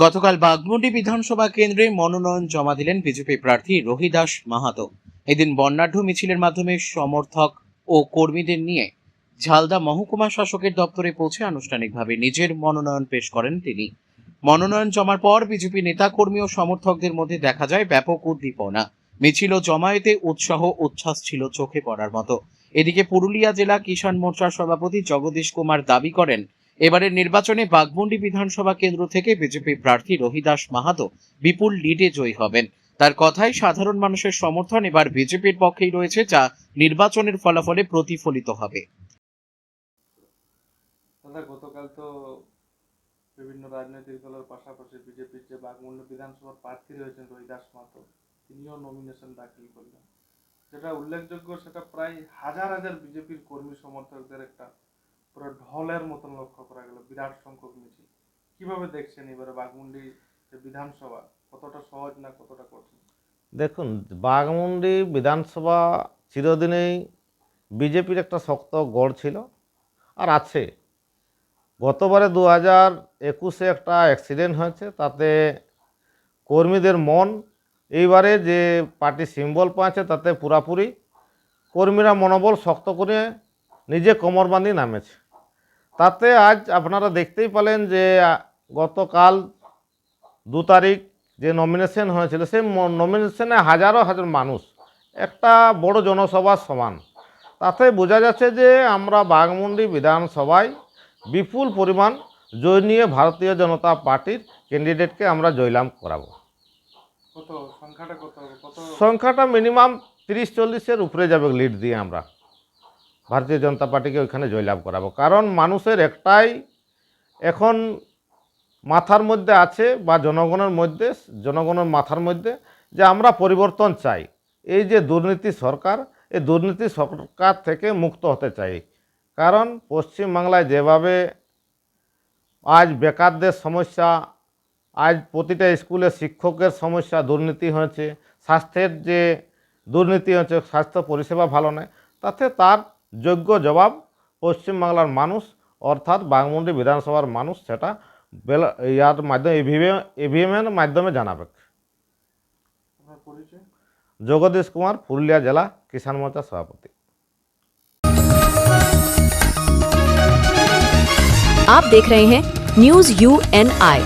গতকাল বাঘমুন্ডি বিধানসভা কেন্দ্রে মনোনয়ন জমা দিলেন বিজেপি প্রার্থী রহিদাস মাহাতো। এদিন বর্ণাঢ্য মিছিলের মাধ্যমে সমর্থক ও কর্মীদের নিয়ে ঝালদা মহকুমা শাসকের দপ্তরে পৌঁছে আনুষ্ঠানিকভাবে নিজের মনোনয়ন পেশ করেন তিনি। মনোনয়ন জমার পর বিজেপি নেতা কর্মী ও সমর্থকদের মধ্যে দেখা যায় ব্যাপক উদ্দীপনা। মিছিল ও জমায়েতে উৎসাহ উচ্ছ্বাস ছিল চোখে পড়ার মতো। এদিকে পুরুলিয়া জেলা কিষাণ মোর্চার সভাপতি জগদীশ কুমার দাবি করেন, এবারের নির্বাচনে বাঘমুন্ডি বিধানসভা কেন্দ্র থেকে বিজেপি প্রার্থী রহিদাস মাহাতো বিপুল লিডে জয়ী হবেন। তার কথায় সাধারণ মানুষের সমর্থন এবার বিজেপির পক্ষেই রয়েছে, যা নির্বাচনের ফলাফলে প্রতিফলিত হবে। দাদা, গতকাল তো বিভিন্ন রাজনৈতিক দলের পাশাপাশি বিজেপির যে বাঘমুন্ডি বিধানসভার প্রার্থী রয়েছেন রহিদাস মাহাতো, তিনিও নমিনেশন দাখিল করলেন। যেটা উল্লেখযোগ্য, সেটা প্রায় হাজার হাজার বিজেপির কর্মী সমর্থকদের একটা পুরো ঢলের মতন লক্ষ্য করা গেল, বিরাট সংখ্যক মিছিল। কিভাবে দেখছেন এবারে বাঘমুন্ডি যে বিধানসভা, কতটা সহজ না কতটা কঠিন? দেখুন, বাঘমুন্ডি বিধানসভা চিরদিনেই বিজেপির একটা শক্ত গড় ছিল আর আছে। গতবারে 2021-এ একটা অ্যাক্সিডেন্ট হয়েছে, তাতে কর্মীদের মন এইবারে যে পার্টি সিম্বল পাচ্ছে তাতে পুরাপুরি কর্মীরা মনোবল শক্ত করে নিজে কোমর বাঁধি নামেছে। তাতে আজ আপনারা দেখতেই পেলেন যে গতকাল 2 তারিখ যে নমিনেশন হয়েছিল, সেই নমিনেশনে হাজারো হাজার মানুষ, একটা বড় জনসভার সমান। তাতে বোঝা যাচ্ছে যে আমরা বাঘমুন্ডি বিধানসভায় বিপুল পরিমাণ জয় নিয়ে ভারতীয় জনতা পার্টির ক্যান্ডিডেটকে আমরা জয়লাভ করাবো। কত সংখ্যাটা কত হবে? সংখ্যাটা মিনিমাম 30-40-এর উপরে যাবে লিড দিয়ে আমরা ভারতীয় জনতা পার্টিকে ওইখানে জয়লাভ করাবো। কারণ মানুষের একটাই এখন মাথার মধ্যে আছে, বা জনগণের মাথার মধ্যে, যে আমরা পরিবর্তন চাই। এই যে দুর্নীতি সরকার, এই দুর্নীতি সরকার থেকে মুক্ত হতে চাই। কারণ পশ্চিমবাংলায় যেভাবে আজ বেকারদের সমস্যা, আজ প্রতিটা স্কুলে শিক্ষকের সমস্যা, দুর্নীতি হয়েছে, স্বাস্থ্যের যে দুর্নীতি হয়েছে, স্বাস্থ্য পরিষেবা ভালো নয়, তাতে তার যোগ্য জবাব পশ্চিমবাংলার মানুষ, অর্থাৎ বাঘমুন্ডি বিধানসভার মানুষ সেটা ইয়ার মাধ্যমে ইভিএমের মাধ্যমে জানাবে। আপনার পরিচয়? জগদীশ কুমার, পুরুলিয়া জেলা কিষাণ মোর্চা সভাপতি। आप देख रहे हैं न्यूज UNI।